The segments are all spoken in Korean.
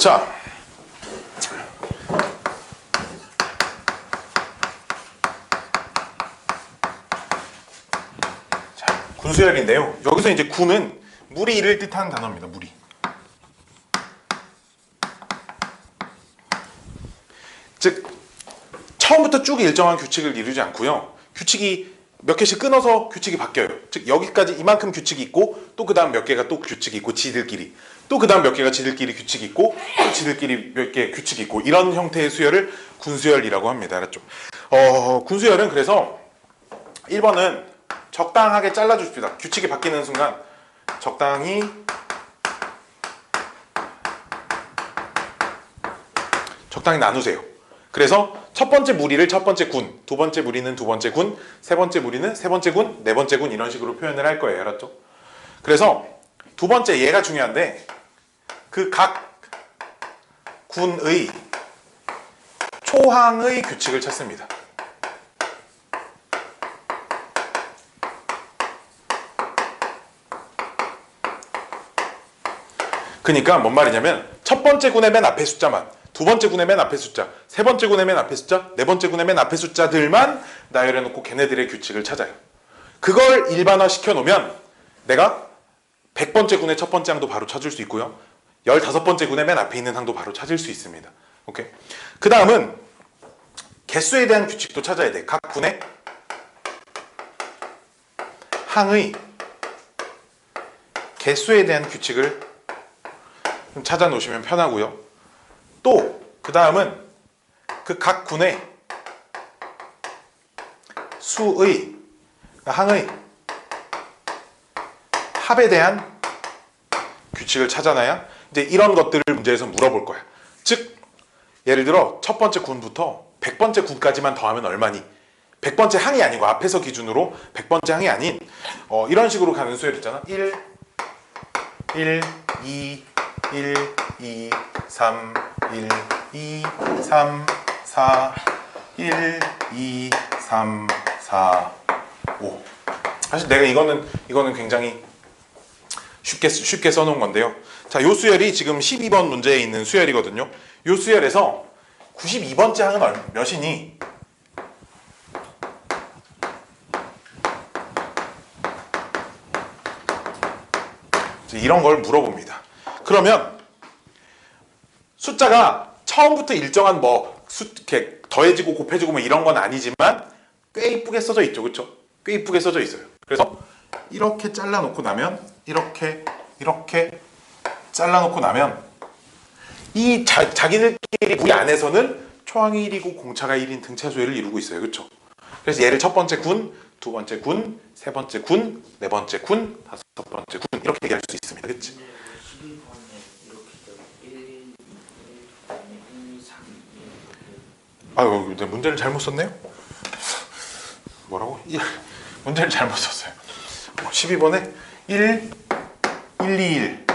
자, 군수열인데요. 여기서 이제 군은 물이 이를 뜻하는 단어입니다. 물이. 즉 처음부터 쭉 일정한 규칙을 이루지 않고요. 규칙이 몇 개씩 끊어서 규칙이 바뀌어요. 즉 여기까지 이만큼 규칙이 있고 또 그 다음 몇 개가 또 규칙이 있고 지들끼리 또 그 다음 몇 개가 지들끼리 규칙이 있고 또 지들끼리 몇 개 규칙이 있고 이런 형태의 수열을 군수열이라고 합니다. 알았죠? 군수열은 그래서 1번은 적당하게 잘라줍시다. 규칙이 바뀌는 순간 적당히 나누세요. 그래서 첫 번째 무리를 첫 번째 군, 두 번째 무리는 두 번째 군, 세 번째 무리는 세 번째 군, 네 번째 군 이런 식으로 표현을 할 거예요. 알았죠? 그래서 두 번째 얘가 중요한데 그 각 군의 초항의 규칙을 찾습니다. 그러니까 뭔 말이냐면 첫 번째 군의 맨 앞에 숫자만, 두 번째 군의 맨 앞에 숫자, 세 번째 군의 맨 앞에 숫자, 네 번째 군의 맨 앞에 숫자들만 나열해놓고 걔네들의 규칙을 찾아요. 그걸 일반화 시켜놓으면 내가 100번째 군의 첫 번째 항도 바로 찾을 수 있고요. 15번째 군의 맨 앞에 있는 항도 바로 찾을 수 있습니다. 오케이? 그 다음은 개수에 대한 규칙도 찾아야 돼. 각 군의 항의 개수에 대한 규칙을 좀 찾아 놓으시면 편하고요. 또 그 다음은 그 각 군의 수의 항의 합에 대한 규칙을 찾아놔야 이제 이런 것들을 문제에서 물어볼 거야. 즉 예를 들어 첫 번째 군부터 100번째 군까지만 더하면 얼마니? 100번째 항이 아니고 앞에서 기준으로 100번째 항이 아닌 이런 식으로 가는 수열 있잖아. 1, 2, 1, 2, 3, 1, 2, 3, 4, 1, 2, 3, 4, 5. 사실 내가 이거는 굉장히 쉽게 써놓은 건데요. 자, 요 수열이 지금 12번 문제에 있는 수열이거든요. 요 수열에서 92번째 항은 몇이니? 이런 걸 물어봅니다. 그러면 숫자가 처음부터 일정한 이렇게 더해지고 곱해지고 뭐 이런 건 아니지만 꽤 이쁘게 써져 있죠. 그렇죠? 꽤 이쁘게 써져 있어요. 그래서 이렇게 잘라놓고 나면 이렇게 잘라놓고 나면 이 자기들끼리 무리 안에서는 초항이 1이고 공차가 1인 등차수열을 이루고 있어요. 그렇죠? 그래서 얘를 첫 번째 군, 두 번째 군, 세 번째 군, 네 번째 군, 다섯 번째 군 이렇게 얘기할 수 있습니다. 그렇지? 12번에 이렇게 1, 2, 3 아유, 내가 문제를 잘못 썼네요? 뭐라고? 문제를 잘못 썼어요. 12번에 1, 1, 2,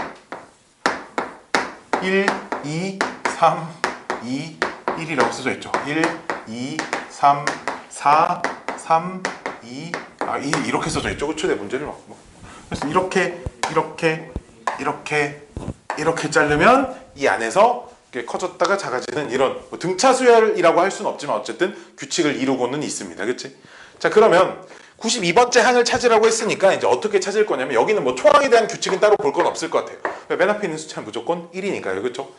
1, 2, 3, 2, 1이라고 써져 있죠. 1, 2, 3, 4, 3, 2, 이렇게 써져 있죠. 그쵸? 내 문제를 그래서 이렇게 자르면 이 안에서 커졌다가 작아지는 이런 등차수열이라고 할 수는 없지만 어쨌든 규칙을 이루고는 있습니다. 그치? 자, 그러면 92번째 항을 찾으라고 했으니까 이제 어떻게 찾을 거냐면 여기는 뭐 초항에 대한 규칙은 따로 볼 건 없을 것 같아요. 맨 앞에 있는 숫자는 무조건 1이니까요. 그렇죠?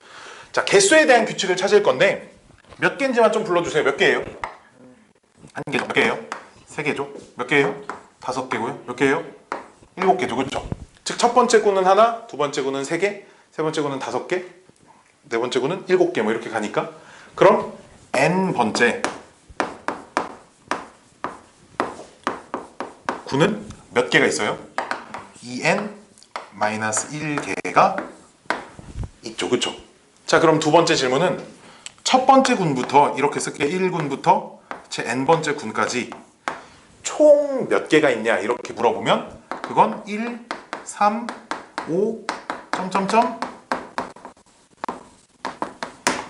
자, 개수에 대한 규칙을 찾을 건데 몇 개인지만 좀 불러주세요. 몇 개예요? 한 개죠. 몇 개예요? 세 개죠. 몇 개예요? 5개고요. 몇 개예요? 7개죠. 그렇죠? 즉 첫 번째 군은 하나, 두 번째 군은 3개, 세 번째 군은 5개, 네 번째 군은 7개 뭐 이렇게 가니까 그럼 n번째 군은 몇 개가 있어요? 2n-1개가 있죠. 그쵸? 자, 그럼 두 번째 질문은 첫 번째 군부터 이렇게 쓸게 1군부터 제 n번째 군까지 총 몇 개가 있냐 이렇게 물어보면 그건 1, 3, 5, 점점점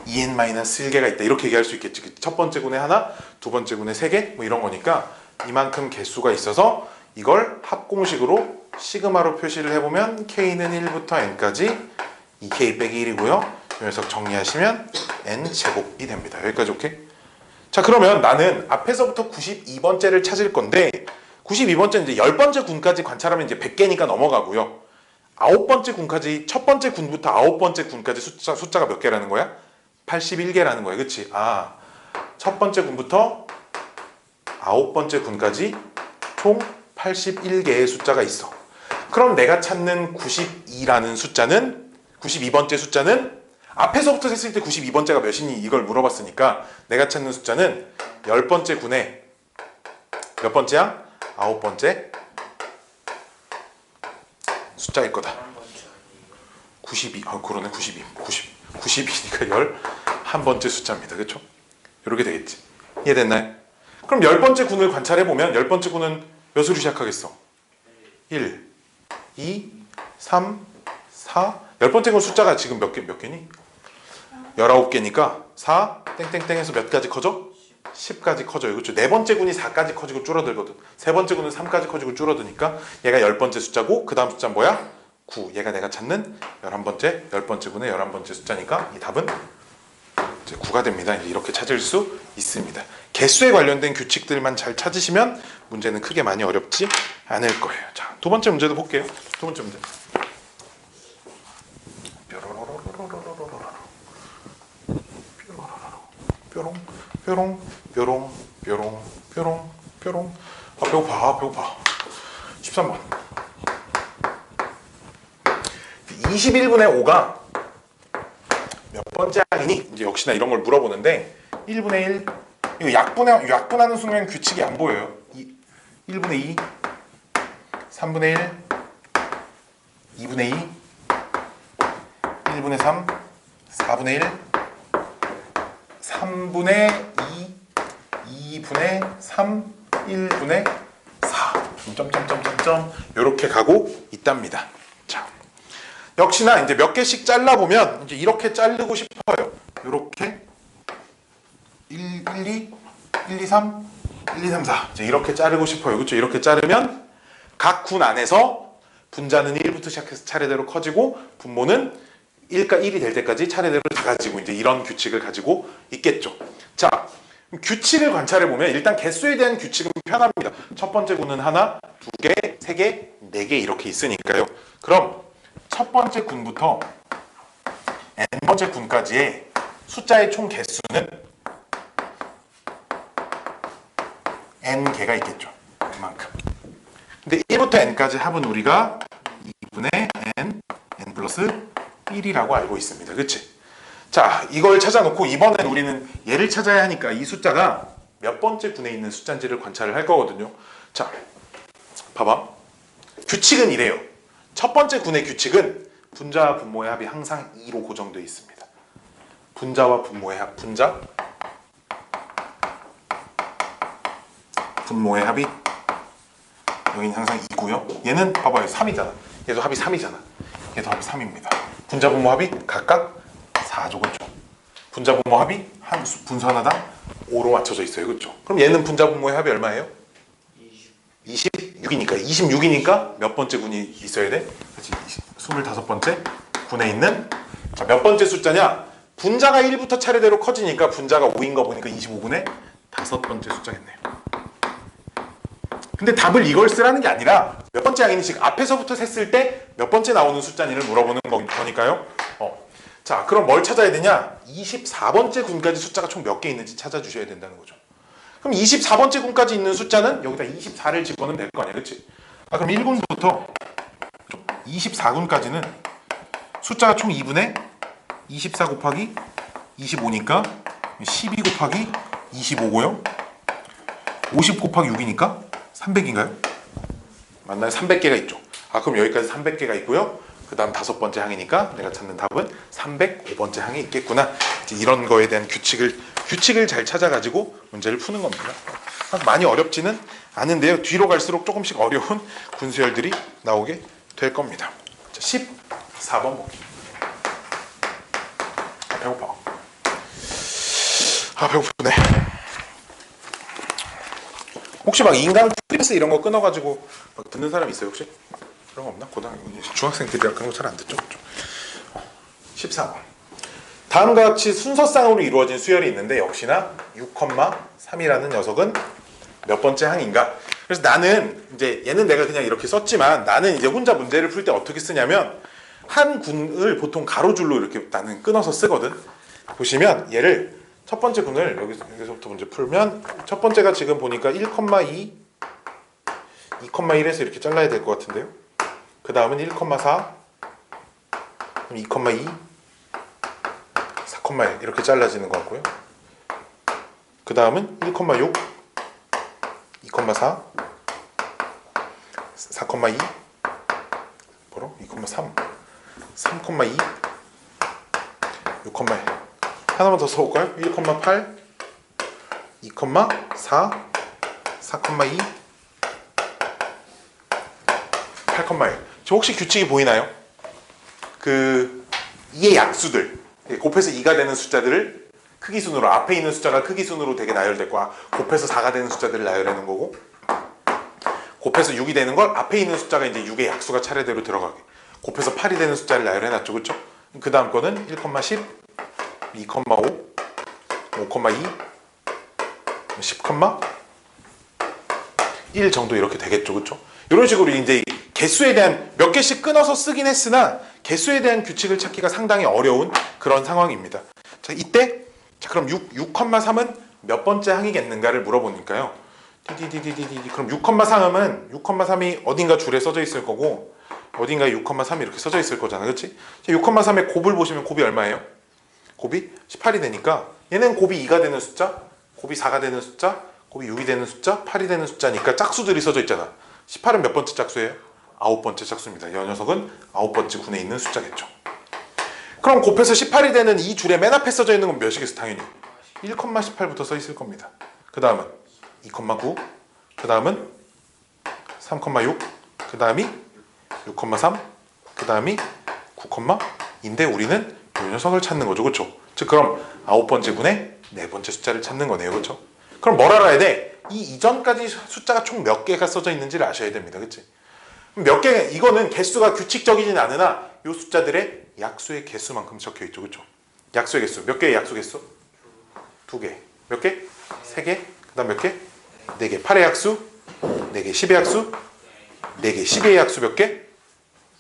2n-1개가 있다 이렇게 얘기할 수 있겠지. 첫 번째 군에 하나, 두 번째 군에 3개 뭐 이런 거니까 이만큼 개수가 있어서 이걸 합공식으로 시그마로 표시를 해보면 k는 1부터 n까지 2k 빼기 1이고요. 이 녀석 정리하시면 n제곱이 됩니다. 여기까지 오케이? 자, 그러면 나는 앞에서부터 92번째를 찾을 건데 92번째는 이제 10번째 군까지 관찰하면 이제 100개니까 넘어가고요. 9번째 군까지, 첫 번째 군부터 9번째 군까지 숫자가 몇 개라는 거야? 81개라는 거야. 그치? 아, 첫 번째 군부터 9번째 군까지 총 81개의 숫자가 있어. 그럼 내가 찾는 92라는 숫자는, 92번째 숫자는 앞에서부터 셌을 때 92번째가 몇이니 이걸 물어봤으니까 내가 찾는 숫자는 10번째 군에 몇 번째야? 9번째 숫자일 거다. 한 번째 아니에요. 92, 그러네. 92니까 11번째 숫자입니다. 그렇죠? 이렇게 되겠지. 이해됐나요? 그럼 10번째 군을 관찰해보면 10번째 군은 몇으로 시작하겠어? 1, 2, 3, 4. 10번째 군 숫자가 지금 몇 개니? 19개니까 4, 땡땡땡 해서 몇 가지 커져? 10까지 커져요. 그렇죠? 네 번째 군이 4까지 커지고 줄어들거든. 세 번째 군은 3까지 커지고 줄어드니까 얘가 10번째 숫자고 그 다음 숫자는 뭐야? 9. 얘가 내가 찾는 11번째, 10번째 군의 11번째 숫자니까 이 답은 이제 9가 됩니다. 이제 이렇게 찾을 수 있습니다. 개수에 관련된 규칙들만 잘 찾으시면 문제는 크게 많이 어렵지 않을 거예요. 자, 두 번째 문제도 볼게요. 두 번째 문제. 뾰롱 뾰롱 뾰롱 뾰롱 뾰롱 뾰롱. 아, 배고파. 13번. 21분의 5가 몇 번째 항이니? 이제 역시나 이런 걸 물어보는데 1분의 1 이거 약분하는 순간 규칙이 안 보여요. 1분의 2 3분의 1 2분의 2 1분의 3 4분의 1 3분의 2 2분의 3 1분의 4 점점점점점 이렇게 가고 있답니다. 자, 역시나 이제 몇 개씩 잘라보면 이제 이렇게 자르고 싶어요. 이렇게 1, 2, 3, 1, 2, 3, 4 이제 이렇게 자르고 싶어요. 그렇죠? 이렇게 자르면 각 군 안에서 분자는 1부터 시작해서 차례대로 커지고 분모는 1이 될 때까지 차례대로 작아지고 이제 이런 규칙을 가지고 있겠죠. 자, 규칙을 관찰해 보면 일단 개수에 대한 규칙은 편합니다. 첫 번째 군은 하나, 두 개, 세 개, 네 개 이렇게 있으니까요. 그럼 첫 번째 군부터 n번째 군까지의 숫자의 총 개수는 n개가 있겠죠. 그만큼. 근데 1부터 n까지 합은 우리가 2분의 n 플러스 1이라고 알고 있습니다. 그치? 자, 이걸 찾아놓고 이번엔 우리는 얘를 찾아야 하니까 이 숫자가 몇 번째 군에 있는 숫자인지를 관찰을 할 거거든요. 자, 봐봐. 규칙은 이래요. 첫 번째 군의 규칙은 분자와 분모의 합이 항상 2로 고정되어 있습니다. 분자와 분모의 합, 분모의 합이 여기는 항상 2고요. 얘는 봐봐요. 3이잖아. 얘도 합이 3이잖아. 얘도 합이 3입니다. 분자 분모 합이 각각 4죠. 그렇죠? 분자 분모 합이 한 분수 하나당 5로 맞춰져 있어요. 그렇죠? 그럼 얘는 분자 분모의 합이 얼마예요? 26이니까 26이니까 몇 번째 군이 있어야 돼? 그렇지. 25번째 군에 있는 자, 몇 번째 숫자냐? 분자가 1부터 차례대로 커지니까 분자가 5인 거 보니까 25분의 다섯 번째 숫자겠네요. 근데 답을 이걸 쓰라는 게 아니라 몇 번째 항이니 지금 앞에서부터 셌을 때 몇 번째 나오는 숫자니를 물어보는 거니까요. 자, 그럼 뭘 찾아야 되냐? 24번째 군까지 숫자가 총 몇 개 있는지 찾아주셔야 된다는 거죠. 그럼 24번째 군까지 있는 숫자는 여기다 24를 집어넣으면 될 거 아니야. 그치? 아, 그럼 1군부터 24군까지는 숫자가 총 2분의 24 곱하기 25니까 12 곱하기 25고요. 50 곱하기 6이니까 300인가요? 맞나요? 300개가 있죠. 아, 그럼 여기까지 300개가 있고요. 그 다음 다섯 번째 항이니까 내가 찾는 답은 305번째 항이 있겠구나. 이제 이런 거에 대한 규칙을 잘 찾아가지고 문제를 푸는 겁니다. 많이 어렵지는 않은데요. 뒤로 갈수록 조금씩 어려운 군수열들이 나오게 될 겁니다. 자, 14번 볼게요. 배고파. 아, 배고프네. 혹시 막 인강 프리스 이런 거 끊어가지고 막 듣는 사람 있어요 혹시? 그런 거 없나? 중학생들이랑 그런 거 잘 안 듣죠? 14번. 다음과 같이 순서쌍으로 이루어진 수열이 있는데 역시나 6,3이라는 녀석은 몇 번째 항인가? 그래서 나는 이제 얘는 내가 그냥 이렇게 썼지만 나는 이제 혼자 문제를 풀 때 어떻게 쓰냐면 한 군을 보통 가로줄로 이렇게 나는 끊어서 쓰거든. 보시면 얘를 첫 번째 군을 여기서부터 문제 풀면 첫 번째가 지금 보니까 1,2, 2,1에서 이렇게 잘라야 될 것 같은데요. 그 다음은 1,4, 2,2, 4,1 이렇게 잘라지는 것 같고요. 그 다음은 1,6, 2,4, 4,2, 뭐로? 2,3, 3,2, 6,1 하나만 더 써볼까요? 1,8, 2,4, 4,2, 8,1 저 혹시 규칙이 보이나요? 그 이의 약수들 곱해서 2가 되는 숫자들을 크기 순으로 앞에 있는 숫자가 크기 순으로 되게 나열됐고 곱해서 4가 되는 숫자들을 나열하는 거고 곱해서 6이 되는 걸 앞에 있는 숫자가 이제 6의 약수가 차례대로 들어가게 곱해서 8이 되는 숫자를 나열해놨죠. 그쵸? 그 다음 거는 1,10, 2,5, 5,2, 10,1 정도 이렇게 되겠죠. 그쵸? 이런 식으로 이제 개수에 대한 몇 개씩 끊어서 쓰긴 했으나 개수에 대한 규칙을 찾기가 상당히 어려운 그런 상황입니다. 자, 이때 자, 그럼 6,3은 몇 번째 항이겠는가를 물어보니까요. 그럼 6,3이 어딘가 줄에 써져 있을 거고 어딘가에 6,3이 이렇게 써져 있을 거잖아. 그렇지? 6,3의 곱을 보시면 곱이 얼마예요? 곱이 18이 되니까 얘는 곱이 2가 되는 숫자, 곱이 4가 되는 숫자, 곱이 6이 되는 숫자, 8이 되는 숫자니까 짝수들이 써져 있잖아. 18은 몇 번째 짝수예요? 9번째 짝수입니다. 이 녀석은 9번째 군에 있는 숫자겠죠. 그럼 곱해서 18이 되는 이 줄에 맨 앞에 써져 있는 건 몇이겠어? 당연히 1,18부터 써 있을 겁니다. 그 다음은 2,9, 그 다음은 3,6, 그 다음이 6,3, 그 다음이 9,인데 우리는 이 녀석을 찾는 거죠. 그렇죠? 즉 그럼 9번째 군의 4번째 숫자를 찾는 거네요. 그렇죠? 그럼 뭘 알아야 돼? 이 이전까지 숫자가 총 몇 개가 써져 있는지를 아셔야 됩니다. 그렇지? 몇 개, 이거는 개수가 규칙적이진 않으나 이 숫자들의 약수의 개수만큼 적혀 있죠. 그렇죠? 약수의 개수. 몇 개의 약수 개수? 2개. 몇 개? 3개. 그 다음 몇 개? 4개. 8의 약수? 4개. 10의 약수? 4개. 12의 약수 몇 개?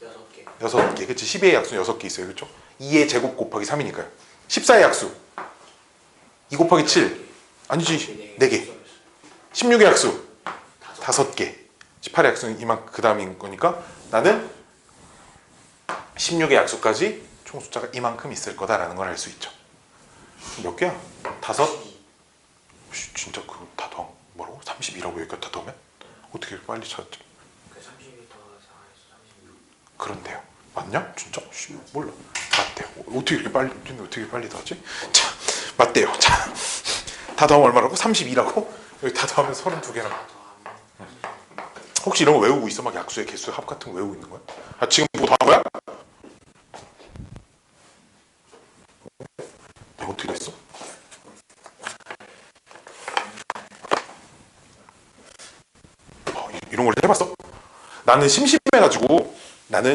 6개. 6개. 그치? 12의 약수 6개 있어요. 그렇죠? 2의 제곱 곱하기 3이니까요. 14의 약수? 2 곱하기 7. 아니지. 4개. 16의 약수? 5개. 18의 약수는 이만큼 그 다음인 거니까 나는 16의 약수까지 총 숫자가 이만큼 있을 거다라는 걸 알 수 있죠. 몇 개야? 5? 진짜 그거 다 더하면 뭐라고? 32라고 여기까지 다 더하면? 어떻게 이렇게 빨리 찾았지? 32 더해서 36. 그런데요. 맞냐? 진짜? 몰라. 맞대요. 어떻게 이렇게 빨리 더하지? 자, 맞대요. 자, 다 더하면 얼마라고? 32라고? 여기 다 더하면 32개라고. 혹시 이런 거 외우고 있어? 막 약수의 개수의 합 같은 거 외우고 있는 거야? 아, 지금 뭐 다 한 거야? 내가 어떻게 됐어? 이런 걸 해봤어? 나는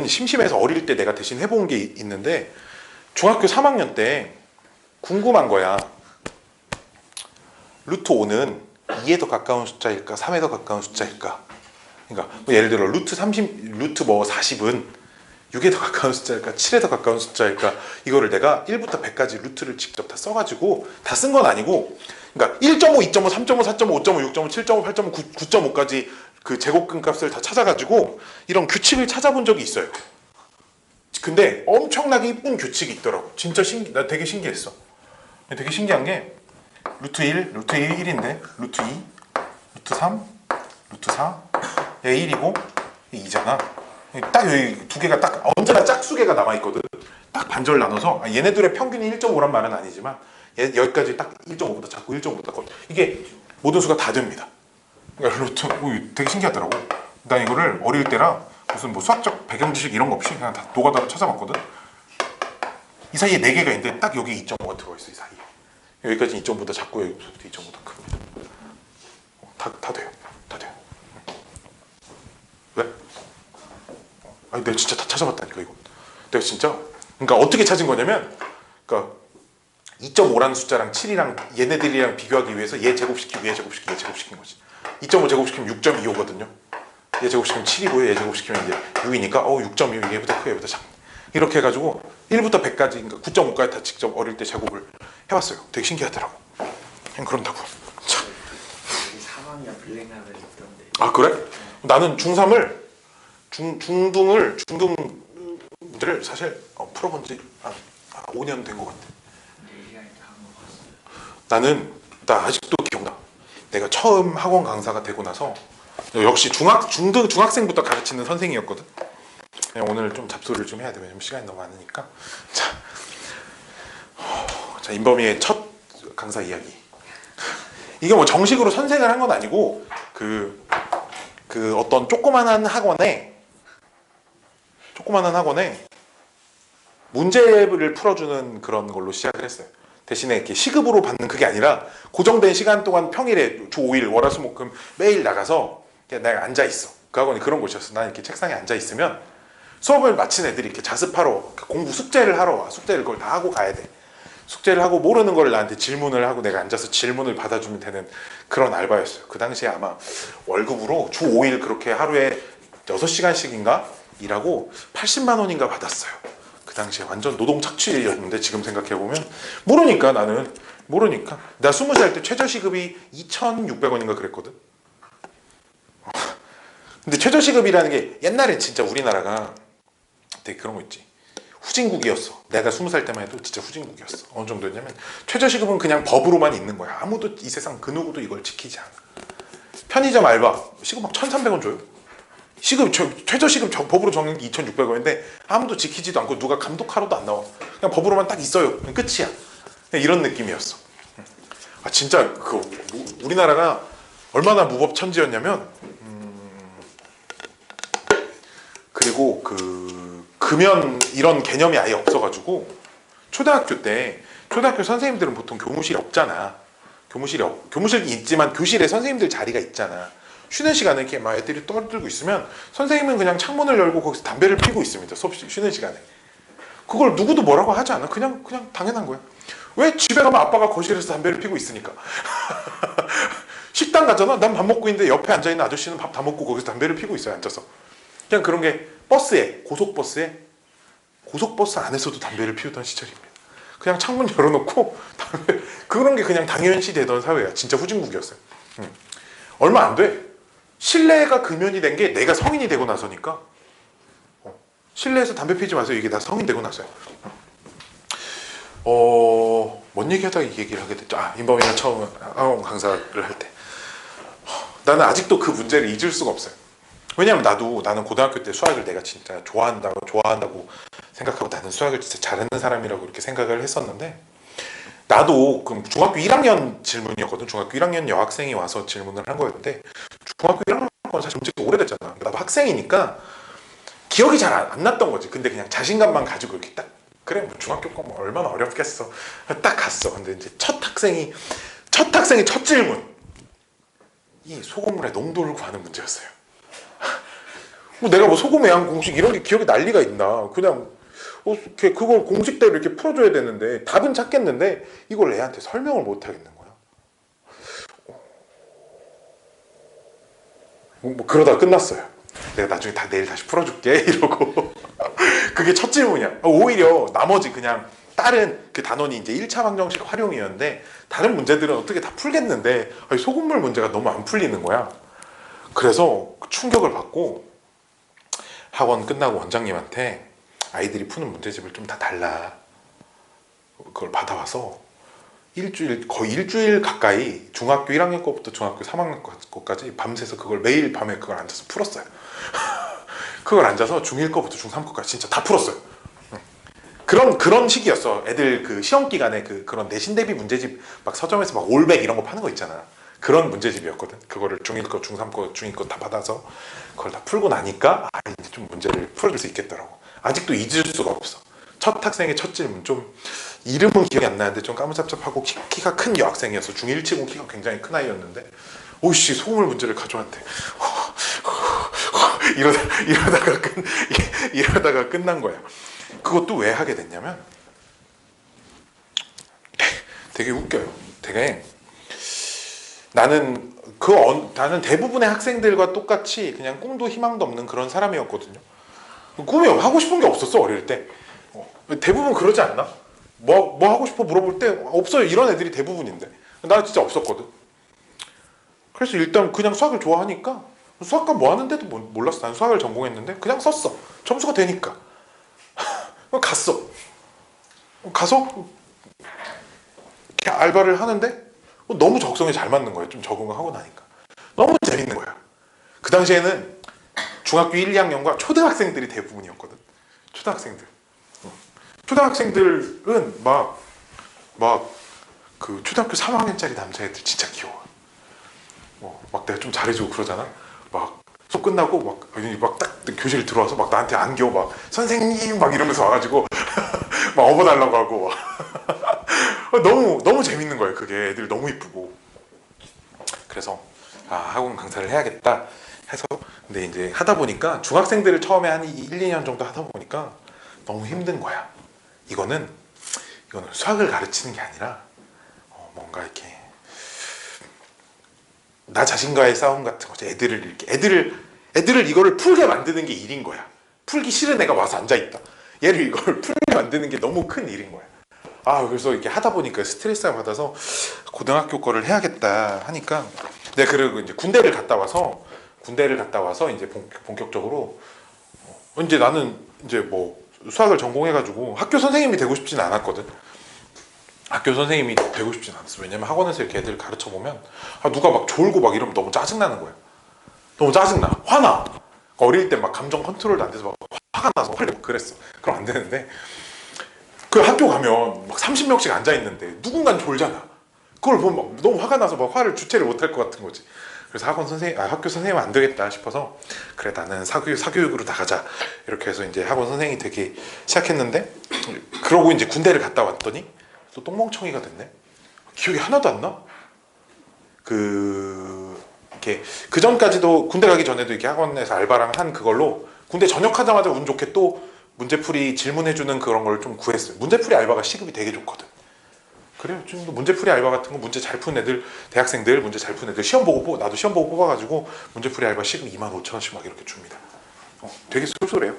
심심해서 어릴 때 내가 대신 해본 게 있는데 중학교 3학년 때 궁금한 거야. 루트 5는 2에 더 가까운 숫자일까? 3에 더 가까운 숫자일까? 그러니까 뭐 예를 들어 루트 40은 6에 더 가까운 숫자일까? 7에 더 가까운 숫자일까? 이거를 내가 1부터 100까지 루트를 직접 다 써가지고 다 쓴 건 아니고 그러니까 1.5, 2.5, 3.5, 4.5, 5.5, 6.5, 7.5, 8.5, 9.5까지 그 제곱근 값을 다 찾아가지고 이런 규칙을 찾아본 적이 있어요. 근데 엄청나게 이쁜 규칙이 있더라고. 진짜 나 되게 신기했어. 되게 신기한 게 루트 1, 루트 1인데 루트 2, 루트 3, 루트 4 얘 1이고 2잖아. 딱 여기 두 개가 딱 언제나 짝수개가 남아있거든. 딱 반절 나눠서 얘네들의 평균이 1.5란 말은 아니지만 여기까지 딱 1.5보다 작고 1.5보다 커. 이게 모든 수가 다 됩니다. 그러니까 루트 되게 신기하더라고. 난 이거를 어릴 때랑 무슨 뭐 수학적 배경 지식 이런 거 없이 그냥 다 노가다로 찾아봤거든. 이 사이에 4개가 있는데 딱 여기 2.5가 들어있어. 이 사이에 여기까지 2.5보다 작고 여기부터 2.5보다 큽니다. 다 돼요. 다 돼요. 왜? 아니 내가 진짜 다 찾아봤다니까 이거. 내가 진짜 그러니까 어떻게 찾은 거냐면 그러니까 2.5라는 숫자랑 7이랑 얘네들이랑 비교하기 위해서 얘 제곱시키고 얘 제곱시키고 얘 제곱시킨 거지. 2.5 제곱시키면 6.25거든요. 얘 제곱시키면 7이고요. 얘 제곱시키면 이제 6이니까 6.25 얘보다 크고 얘보다 작네. 이렇게 해가지고 1부터 100까지 그러니까 9.5까지 다 직접 어릴 때 제곱을 해봤어요. 되게 신기하더라고. 그냥 그런다고. 참. 여기 3학년 블랙락을 있던데. 아 그래? 나는 중3을 중등을 문제를 사실 풀어본 지 5년 된 것 같아. 이 시간에 한번 봤어요. 나 아직도 기억나. 내가 처음 학원 강사가 되고 나서 역시 중학생부터 가르치는 선생이었거든. 그냥 오늘 좀 잡소리를 좀 해야 돼. 왜냐면 시간이 너무 많으니까. 자, 인범이의 첫 강사 이야기. 이게 뭐 정식으로 선생을 한 건 아니고 그 어떤 조그만한 학원에 문제를 풀어주는 그런 걸로 시작을 했어요. 대신에 이렇게 시급으로 받는 그게 아니라 고정된 시간 동안 평일에 주 5일 월화수목금 매일 나가서 그냥 내가 앉아 있어. 그 학원이 그런 곳이었어. 난 이렇게 책상에 앉아 있으면 수업을 마친 애들이 이렇게 자습하러 공부 숙제를 하러 와. 숙제를 그걸 다 하고 가야 돼. 숙제를 하고 모르는 걸 나한테 질문을 하고 내가 앉아서 질문을 받아주면 되는 그런 알바였어요. 그 당시에 아마 월급으로 주 5일 그렇게 하루에 6시간씩인가 일하고 80만 원인가 받았어요. 그 당시에 완전 노동 착취였는데 지금 생각해보면 모르니까 나는 모르니까 나 20살 때 최저시급이 2,600원인가 그랬거든. 근데 최저시급이라는 게 옛날엔 진짜 우리나라가 되게 그런 거 있지. 후진국이었어. 내가 20살 때만 해도 진짜 후진국이었어. 어느 정도였냐면 최저시급은 그냥 법으로만 있는 거야. 아무도 이 세상 그 누구도 이걸 지키지 않아. 편의점 알바 시급 막 1,300원 줘요. 최저시급 법으로 정한 게 2,600원인데 아무도 지키지도 않고 누가 감독하러도 안 나와. 그냥 법으로만 딱 있어요. 그냥 끝이야. 그냥 이런 느낌이었어. 진짜 우리나라가 얼마나 무법천지였냐면 그리고 금연 이런 개념이 아예 없어가지고 초등학교 선생님들은 보통 교무실이 없잖아. 교무실이 있지만 교실에 선생님들 자리가 있잖아. 쉬는 시간에 이렇게 막 애들이 떠들고 있으면 선생님은 그냥 창문을 열고 거기서 담배를 피고 있습니다. 수업 쉬는 시간에. 그걸 누구도 뭐라고 하지 않아. 그냥 당연한 거야. 왜 집에 가면 아빠가 거실에서 담배를 피고 있으니까. 식당 가잖아. 난 밥 먹고 있는데 옆에 앉아있는 아저씨는 밥 다 먹고 거기서 담배를 피고 있어요. 앉아서. 그냥 그런 게 고속버스 안에서도 담배를 피우던 시절입니다. 그냥 창문 열어놓고 그런 게 그냥 당연시 되던 사회야. 진짜 후진국이었어요. 얼마 안 돼. 실내가 금연이 된 게 내가 성인이 되고 나서니까. 실내에서 담배 피지 마세요. 이게 다 성인 되고 나서요. 뭔 얘기하다가 이 얘기를 하게 됐죠. 인범이가 처음 학원 강사를 할 때. 나는 아직도 그 문제를 잊을 수가 없어요. 왜냐면 나는 고등학교 때 수학을 내가 진짜 좋아한다고 생각하고 나는 수학을 진짜 잘하는 사람이라고 이렇게 생각을 했었는데 나도 그럼 중학교 1학년 질문이었거든. 중학교 1학년 여학생이 와서 질문을 한 거였는데 중학교 1학년 건 사실 정말 오래됐잖아. 나도 학생이니까 기억이 잘 안 났던 거지. 근데 그냥 자신감만 가지고 이렇게 딱 그래 뭐 중학교 거 뭐 얼마나 어렵겠어. 딱 갔어. 근데 이제 첫 학생이 첫 질문 이 소금물의 농도를 구하는 문제였어요. 내가 뭐 소금의 양 공식 이런 게 기억이 날 리가 있나. 그냥 그걸 공식대로 이렇게 풀어줘야 되는데 답은 찾겠는데 이걸 애한테 설명을 못 하겠는 거야. 뭐 그러다 끝났어요. 내가 나중에 내일 다시 풀어줄게 이러고. 그게 첫 질문이야. 오히려 나머지 그냥 다른 그 단원이 이제 1차 방정식 활용이었는데 다른 문제들은 어떻게 다 풀겠는데 소금물 문제가 너무 안 풀리는 거야. 그래서 충격을 받고 학원 끝나고 원장님한테 아이들이 푸는 문제집을 좀 다 달라. 그걸 받아와서 거의 일주일 가까이 중학교 1학년 거부터 중학교 3학년 거까지 밤새서 그걸 매일 밤에 그걸 앉아서 풀었어요. 그걸 앉아서 중1 거부터 중3 거까지 진짜 다 풀었어요. 그런 시기였어. 애들 그 시험 기간에 그런 내신 대비 문제집 막 서점에서 막 올백 이런 거 파는 거 있잖아. 그런 문제집이었거든. 그거를 중1 거, 중3 거, 중2 거 다 받아서 그걸 다 풀고 나니까 이제 좀 문제를 풀어줄 수 있겠더라고. 아직도 잊을 수가 없어. 첫 학생의 첫 질문 좀 이름은 기억이 안 나는데 좀 까무잡잡하고 키가 큰 여학생이어서 중1 치고 키가 굉장히 큰 아이였는데 오씨 소금물 문제를 가져왔대. 이러다가 끝난 거야. 그것도 왜 하게 됐냐면 되게 웃겨요. 되게 나는 나는 대부분의 학생들과 똑같이 그냥 꿈도 희망도 없는 그런 사람이었거든요. 꿈이 하고 싶은 게 없었어 어릴 때. 대부분 그러지 않나? 뭐 하고 싶어 물어볼 때 없어요. 이런 애들이 대부분인데 나 진짜 없었거든. 그래서 일단 그냥 수학을 좋아하니까 수학과 뭐 하는데도 몰랐어. 난 수학을 전공했는데 그냥 썼어. 점수가 되니까 갔어. 가서 이렇게 알바를 하는데 너무 적성에 잘 맞는 거예요. 좀 적응을 하고 나니까 너무 재밌는 거야. 그 당시에는 중학교 1, 2학년과 초등학생들이 대부분이었거든. 초등학생들은 막 그 초등학교 3학년짜리 남자애들 진짜 귀여워. 막 내가 좀 잘해주고 그러잖아. 막 수업 끝나고 막 딱 교실 들어와서 막 나한테 안겨 막 선생님 막 이러면서 와가지고 막 업어달라고 하고 너무 재밌는 거예요. 그게 애들 너무 이쁘고. 그래서 학원 강사를 해야겠다 해서 근데 이제 하다 보니까 중학생들을 처음에 한 1, 2년 정도 하다 보니까 너무 힘든 거야. 이거는 수학을 가르치는 게 아니라 뭔가 이렇게 나 자신과의 싸움 같은 거지. 애들을 이거를 풀게 만드는 게 일인 거야. 풀기 싫은 애가 와서 앉아있다. 얘를 이걸 풀게 만드는 게 너무 큰 일인 거야. 그래서 이렇게 하다 보니까 스트레스가 받아서 고등학교 거를 해야겠다 하니까 내가 그리고 이제 군대를 갔다 와서 이제 본격적으로 이제 나는 이제 뭐 수학을 전공해가지고 학교 선생님이 되고 싶진 않았거든. 학교 선생님이 되고 싶진 않았어. 왜냐면 학원에서 이렇게 애들 가르쳐 보면 누가 막 졸고 막 이러면 너무 짜증나는 거야. 너무 짜증나. 화나. 어릴 때 막 감정 컨트롤도 안 돼서 막 화가 나서 빨리 막 그랬어. 그럼 안 되는데 그 학교 가면 막 30명씩 앉아 있는데 누군가는 졸잖아. 그걸 보면 막 너무 화가 나서 막 화를 주체를 못할 것 같은 거지. 그래서 학교 선생님은 안 되겠다 싶어서 그래 나는 사교육으로 나가자 이렇게 해서 이제 학원 선생님이 되기 시작했는데 그러고 이제 군대를 갔다 왔더니 또 똥멍청이가 됐네. 기억이 하나도 안 나. 이렇게 그 전까지도 군대 가기 전에도 이렇게 학원에서 알바랑 한 그걸로 군대 전역하자마자 운 좋게 또 문제풀이 질문해주는 그런 걸 좀 구했어요. 문제풀이 알바가 시급이 되게 좋거든. 그래요. 지금도 문제풀이 알바 같은 거 문제 잘 푼 애들, 대학생들 문제 잘 푼 애들 시험 보고 나도 시험 보고 뽑아가지고 문제풀이 알바 시급 25,000원씩 막 이렇게 줍니다. 되게 쏠쏠해요.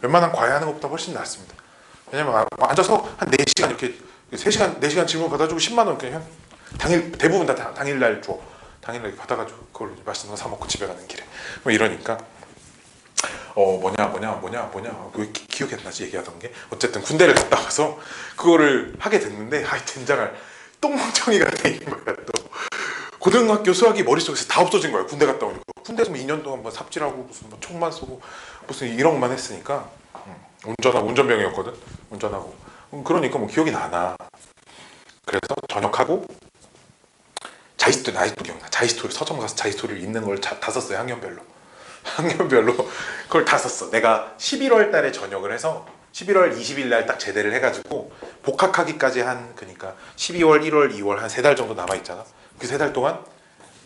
웬만한 과외하는 것보다 훨씬 낫습니다. 왜냐면 앉아서 한 4시간 이렇게 3시간, 4시간 질문 받아주고 10만 원 그냥 대부분 다 당일날 줘. 당일날 받아가지고 그걸 맛있는 거 사 먹고 집에 가는 길에 뭐 이러니까 뭐냐 왜 기억이 안 나지 얘기하던 게 어쨌든 군대를 갔다 와서 그거를 하게 됐는데 된장을 똥멍청이가 돼 있는 거야. 또 고등학교 수학이 머릿속에서 다 없어진 거야. 군대 갔다 오니까 군대에서 2년 동안 뭐 삽질하고 무슨 뭐 총만 쏘고 무슨 이런 것만 했으니까 운전병이었거든. 운전하고 그러니까 뭐 기억이 나나. 그래서 전역하고 아직도 기억나. 자이스토리 서점 가서 자이스토리를 읽는 걸 다 썼어요. 학년별로 그걸 다 썼어. 내가 11월 달에 전역을 해서 11월 20일 날 딱 제대를 해가지고 복학하기까지 그러니까 12월, 1월, 2월 한 3달 정도 남아있잖아. 그 3달 동안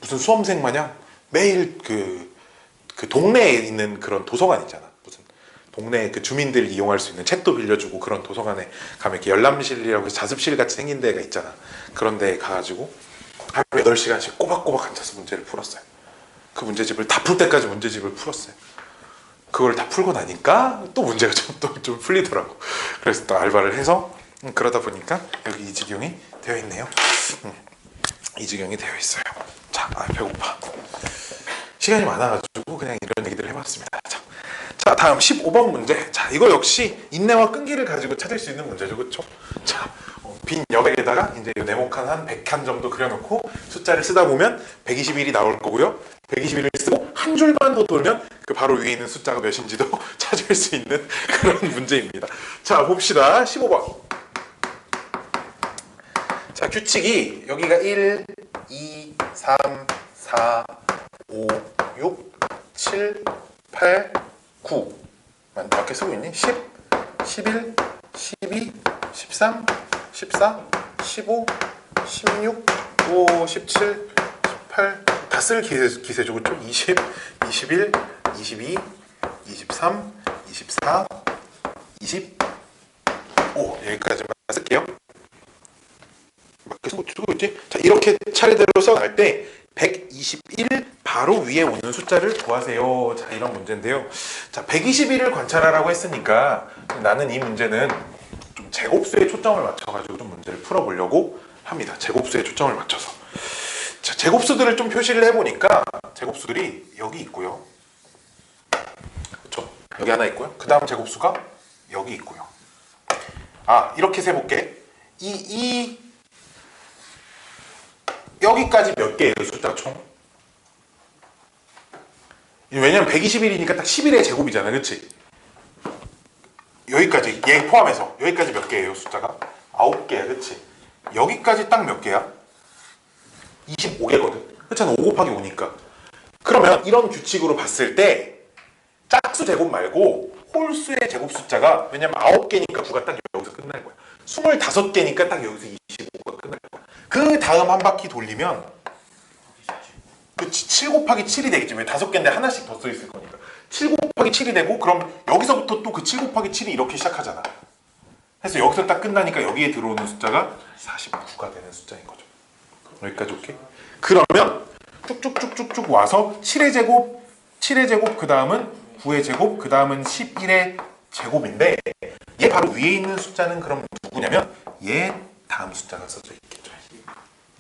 무슨 수험생 마냥 매일 그 동네에 있는 그런 도서관 있잖아. 무슨 동네 그 주민들 이용할 수 있는 책도 빌려주고 그런 도서관에 가면 이렇게 열람실이라고 해서 자습실 같이 생긴 데가 있잖아. 그런 데에 가가지고 하루에 8시간씩 꼬박꼬박 앉아서 문제를 풀었어요. 그 문제집을 다 풀 때까지 문제집을 풀었어요. 그걸 다 풀고 나니까 또 문제가 좀 풀리더라고. 그래서 또 알바를 해서 그러다 보니까 여기 이직용이 되어 있네요. 이직용이 되어 있어요. 자, 배고파. 시간이 많아가지고 그냥 이런 얘기들을 해봤습니다. 자, 다음 15번 문제. 자, 이거 역시 인내와 끈기를 가지고 찾을 수 있는 문제죠, 그렇죠? 자, 빈 여백에다가 이제 네모칸 한 100칸 정도 그려놓고 숫자를 쓰다 보면 121이 나올 거고요. 121을 쓰고 한 줄만 더 돌면 그 바로 위에 있는 숫자가 몇인지도 찾을 수 있는 그런 문제입니다. 자, 봅시다. 15번. 자, 규칙이 여기가 1, 2, 3, 4, 5, 6, 7, 8, 9 맞게 쓰고 있니? 10, 11, 12, 13, 14, 15, 16, 15, 17, 18 다 쓸 기세죠. 그렇죠? 20, 21, 22, 23, 24, 25 여기까지만 쓸게요. 쓰고 있지? 자, 이렇게 차례대로 써갈 때 121 바로 위에 오는 숫자를 구하세요. 자, 이런 문제인데요. 자, 121을 관찰하라고 했으니까 나는 이 문제는 좀 제곱수에 초점을 맞춰가지고 좀 문제를 풀어보려고 합니다. 제곱수에 초점을 맞춰서. 자, 제곱수들을 좀 표시를 해보니까 제곱수들이 여기 있고요. 그렇죠? 여기 하나 있고요. 그 다음 제곱수가 여기 있고요. 아, 이렇게 세볼게. 여기까지 몇 개예요, 숫자 총? 왜냐면 121이니까 딱 11의 제곱이잖아, 그치? 여기까지, 얘 포함해서 여기까지 몇 개예요, 숫자가? 9개야, 그치? 여기까지 딱 몇 개야? 25개거든. 그렇잖아, 5 곱하기 5니까. 그러면 이런 규칙으로 봤을 때 짝수 제곱 말고 홀수의 제곱 숫자가, 왜냐면 9개니까 9가 딱 여기서 끝날 거야. 25개니까 딱 여기서 25가 끝날 거야. 그 다음 한 바퀴 돌리면 그치, 7 곱하기 7이 되겠지. 왜 5개인데 하나씩 더 써있을 거니까. 7 곱하기 7이 되고, 그럼 여기서부터 또 그 7 곱하기 7이 이렇게 시작하잖아. 그래서 여기서 딱 끝나니까 여기에 들어오는 숫자가 49가 되는 숫자인 거죠. 여기까지 오케이? 그러면 쭉쭉쭉쭉쭉 와서 7의 제곱, 그 다음은 9의 제곱, 그 다음은 11의 제곱인데, 얘 바로 위에 있는 숫자는 그럼 누구냐면 얘 다음 숫자가 써져 있겠죠.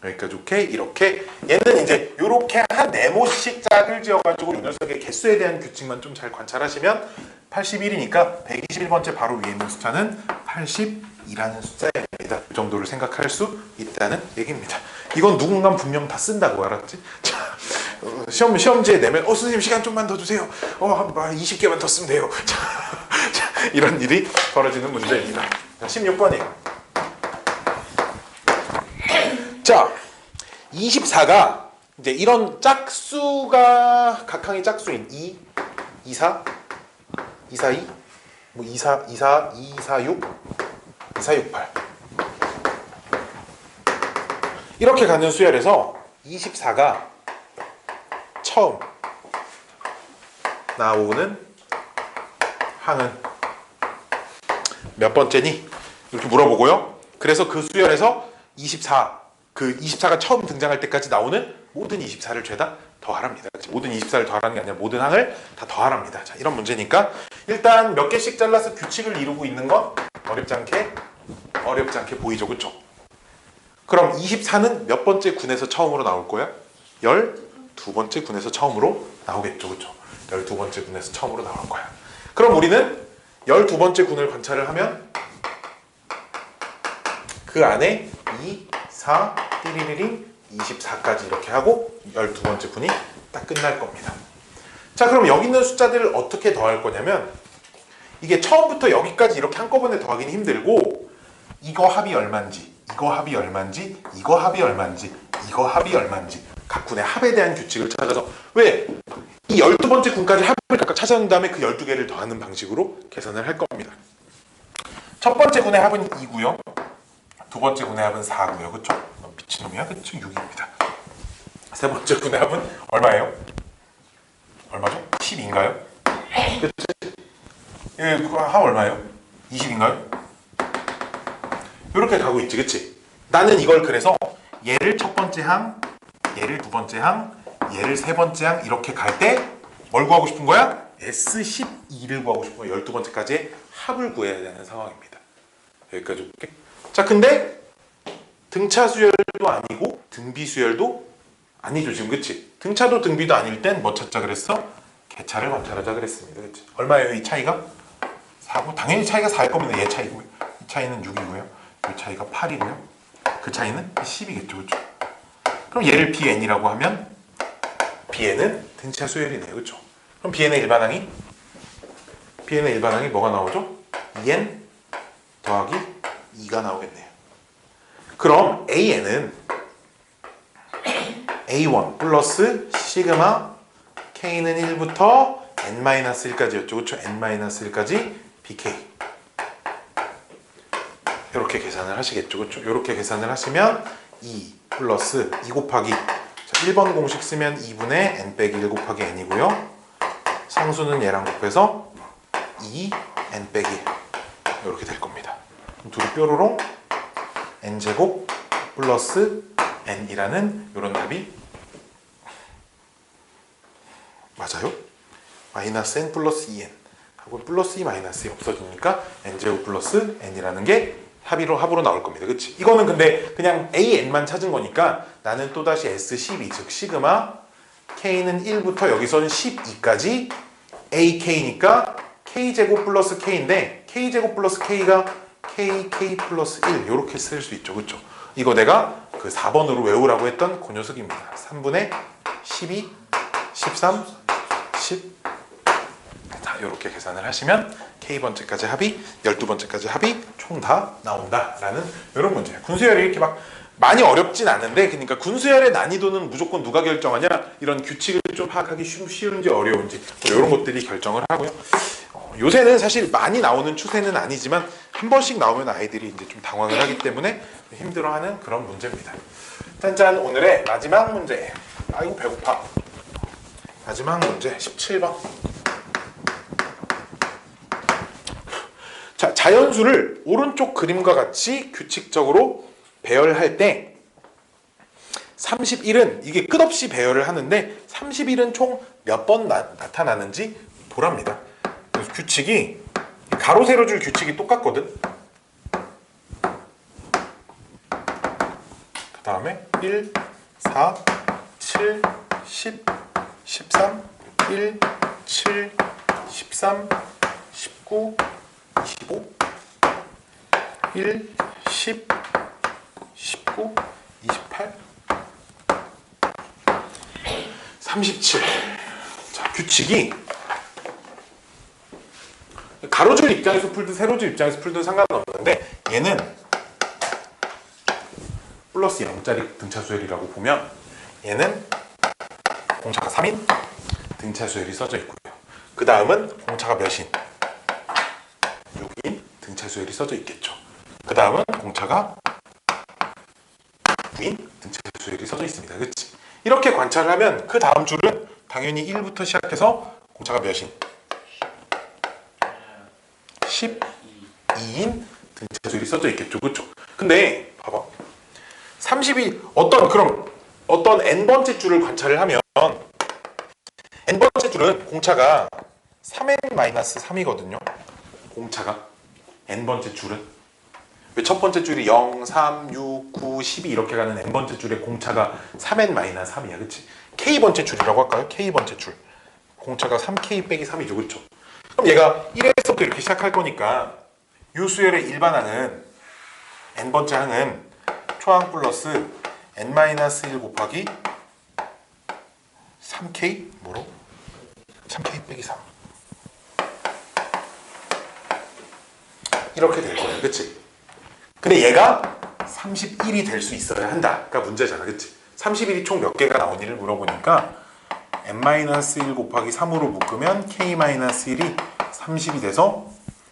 여기까지 오케이? 이렇게 얘는 이제 이렇게 한 네모씩 짝을 지어가지고 이 녀석의 개수에 대한 규칙만 좀 잘 관찰하시면 81이니까 121번째 바로 위에 있는 숫자는 82라는 숫자입니다. 이 정도를 생각할 수 있다는 얘기입니다. 이건 누군가 분명 다 쓴다고 알았지? 자, 시험지에 내면 선생님 시간 좀만 더 주세요. 한 20개만 더 쓰면 돼요. 자, 이런 일이 벌어지는 문제입니다. 자, 16번이에요. 자, 24가 이제 이런 짝수가 각항의 짝수인 2, 2, 4, 2, 4, 2, 뭐 2, 4, 2, 4, 2, 4, 6, 2, 4, 6, 8 이렇게 가는 수열에서 24가 처음 나오는 항은 몇 번째니? 이렇게 물어보고요. 그래서 그 수열에서 24가 처음 등장할 때까지 나오는 모든 24를 죄다 더하랍니다. 모든 24를 더하라는 게 아니라 모든 항을 다 더하랍니다. 자, 이런 문제니까 일단 몇 개씩 잘라서 규칙을 이루고 있는 건 어렵지 않게 보이죠, 그렇죠? 그럼 24는 몇 번째 군에서 처음으로 나올 거야? 12번째 군에서 처음으로 나오겠죠, 그렇죠? 12번째 군에서 처음으로 나올 거야. 그럼 우리는 12번째 군을 관찰을 하면 그 안에 2, 4, 띠리리링, 24까지 이렇게 하고 12번째 군이 딱 끝날 겁니다. 자, 그럼 여기 있는 숫자들을 어떻게 더할 거냐면 이게 처음부터 여기까지 이렇게 한꺼번에 더하기는 힘들고 이거 합이 얼만지, 이거 합이 얼만지, 이거 합이 얼만지, 이거 합이 얼만지 각 군의 합에 대한 규칙을 찾아서 왜? 이 12번째 군까지 합을 각각 찾아낸 다음에 그 12개를 더하는 방식으로 계산을 할 겁니다. 첫 번째 군의 합은 2고요. 두 번째 군의 합은 4고요. 그쵸? 미친놈이야? 그쵸? 6입니다. 세 번째 군의 합은 얼마예요? 얼마죠? 10인가요? 그치? 예, 합 얼마예요? 20인가요? 이렇게 가고 있지, 그치? 나는 이걸 그래서 얘를 첫 번째 항, 얘를 두 번째 항, 얘를 세 번째 항 이렇게 갈 때 뭘 구하고 싶은 거야? S12를 구하고 싶은 거야. 12번째까지의 합을 구해야 되는 상황입니다. 여기까지 볼게. 자, 근데 등차 수열도 아니고 등비 수열도 아니죠, 지금, 그치? 등차도 등비도 아닐 땐 뭐 찾자 그랬어? 개차를 관찰하자 그랬습니다, 그치? 얼마예요, 이 차이가? 4고 당연히 차이가 4일 겁니다. 얘 차이고요. 이 차이는 6이고요. 이 차이가 8이고요. 그 차이는 10이겠죠, 그쵸? 그럼 얘를 BN이라고 하면 BN은 등차 수열이네요, 그쵸? 그럼 BN의 일반항이 뭐가 나오죠? 2N 더하기 2가 나오겠네요. 그럼 AN은 A1 플러스 시그마 K는 1부터 N-1까지였죠. 그렇죠? N-1까지 BK 이렇게 계산을 하시겠죠. 그렇죠? 이렇게 계산을 하시면 2 플러스 2 곱하기 자, 1번 공식 쓰면 2분의 N 빼기 1 곱하기 N이고요. 상수는 얘랑 곱해서 2 N 빼기 1 이렇게 될 겁니다. 둘이 뾰로롱 N제곱 플러스 n이라는 이런 답이 맞아요? 마이너스 n 플러스 2n 하고 플러스 2 마이너스 2 없어지니까 n제곱 플러스 n이라는 게 합으로 나올 겁니다. 그치? 이거는 근데 그냥 an만 찾은 거니까 나는 또다시 S12 즉 시그마 k는 1부터 여기서는 12까지 ak니까 k제곱 플러스 k인데 k제곱 플러스 k가 kk 플러스 1 이렇게 쓸 수 있죠. 그쵸? 이거 내가 그 4번으로 외우라고 했던 그 녀석입니다. 3분의 12, 13, 10 자, 이렇게 계산을 하시면 K번째까지 합이 12번째까지 합이 총 다 나온다라는 이런 문제예요. 군수열이 이렇게 막 많이 어렵진 않은데 그러니까 군수열의 난이도는 무조건 누가 결정하냐 이런 규칙을 좀 파악하기 쉬운지 어려운지 뭐 이런 것들이 결정을 하고요. 요새는 사실 많이 나오는 추세는 아니지만 한 번씩 나오면 아이들이 이제 좀 당황을 하기 때문에 힘들어하는 그런 문제입니다. 짠짠 오늘의 마지막 문제. 아이고 배고파. 마지막 문제 17번. 자, 자연수를 오른쪽 그림과 같이 규칙적으로 배열할 때 31은 이게 끝없이 배열을 하는데 31은 총 몇 번 나타나는지 보랍니다. 그래서 규칙이 가로 세로 줄 규칙이 똑같거든. 그 다음에 1, 4, 7, 10, 13, 1, 7, 13, 19, 25, 1, 10, 19, 28, 37. 자, 규칙이 가로줄 입장에서 풀든 세로줄 입장에서 풀든 상관없는데 얘는 플러스 0짜리 등차수열이라고 보면 얘는 공차가 3인 등차수열이 써져 있고요. 그 다음은 공차가 몇인? 6인 등차수열이 써져 있겠죠. 그 다음은 공차가 9인 등차수열이 써져 있습니다. 그치? 이렇게 관찰을 하면 그 다음 줄은 당연히 1부터 시작해서 공차가 몇인? 12인 등차수열이 써져 있겠죠. 그쵸? 근데 봐봐. 30이 어떤 n번째 줄을 관찰을 하면 n번째 줄은 공차가 3n-3이거든요. 공차가 n번째 줄은 왜 첫 번째 줄이 0, 3, 6, 9, 12 이렇게 가는 n번째 줄의 공차가 3n-3이야. 그치? k번째 줄이라고 할까요? k번째 줄 공차가 3k 빼기 3이죠. 그쵸? 그럼 얘가 1에서부터 이렇게 시작할 거니까 이 수열의 일반항은 n번째 항은 초항 플러스 n-1 곱하기 3k 뭐로? 3k 빼기 3 이렇게 될 거예요. 그치? 근데 얘가 31이 될 수 있어야 한다가 문제잖아. 그치? 31이 총 몇 개가 나오니를 물어보니까 n-1 곱하기 3으로 묶으면 k-1이 30이 돼서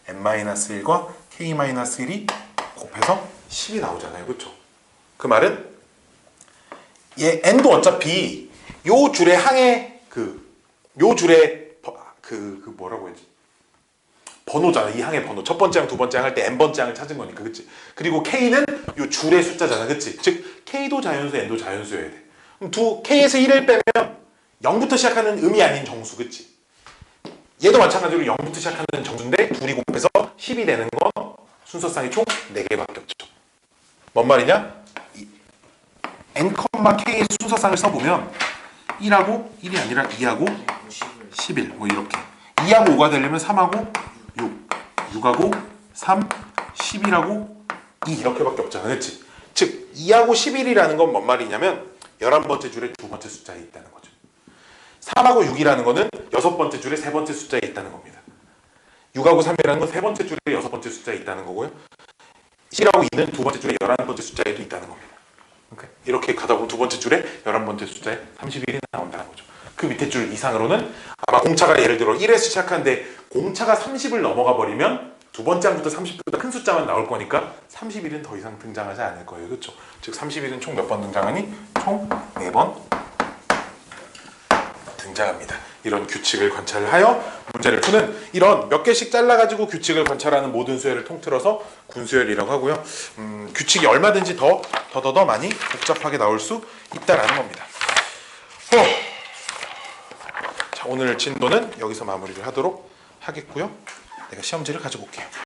n-1과 k-1이 곱해서 10이 나오잖아요. 그쵸? 그 말은 얘 n도 어차피 요 줄의 항의 요 줄의 뭐라고 해야지? 번호잖아. 이 항의 번호. 첫 번째 항, 두 번째 항 할 때 n번째 항을 찾은 거니까. 그치? 그리고 k는 요 줄의 숫자잖아. 그치? 즉 k도 자연수, n도 자연수여야 돼. 그럼 k에서 1을 빼면 0부터 시작하는 음이 아닌 정수. 그치? 얘도 마찬가지로 0부터 시작하는 정수인데 둘이 곱해서 10이 되는 건 순서상이 총 4개밖에 없죠. 뭔 말이냐? n, k의 순서상을 써보면 1하고 1이 아니라 2하고 11 뭐 이렇게 2하고 5가 되려면 3하고 6, 6하고 3, 11하고 2 이렇게밖에 없잖아. 그렇지? 즉 2하고 11이라는 건 뭔 말이냐면 11번째 줄에 두 번째 숫자에 있다는 거죠. 3하고 6이라는 거는 6번째 줄에 세 번째 숫자에 있다는 겁니다. 6하고 3이라는 건 세 번째 줄에 6번째 숫자에 있다는 거고요. 7하고 2는 두 번째 줄에 11번째 숫자에도 있다는 겁니다. 이렇게 가다 보면 두 번째 줄에 11번째 숫자에 31이 나온다는 거죠. 그 밑에 줄 이상으로는 아마 공차가 예를 들어 1에서 시작하는데 공차가 30을 넘어가 버리면 두 번째 항부터 30보다 큰 숫자만 나올 거니까 31은 더 이상 등장하지 않을 거예요. 그렇죠? 즉 31은 총 몇 번 등장하니? 총 4번 등장합니다. 이런 규칙을 관찰하여 문제를 푸는 이런 몇 개씩 잘라가지고 규칙을 관찰하는 모든 수열을 통틀어서 군수열이라고 하고요. 규칙이 얼마든지 더 많이 복잡하게 나올 수 있다라는 겁니다. 자, 오늘 진도는 여기서 마무리를 하도록 하겠고요. 내가 시험지를 가지고 올게요.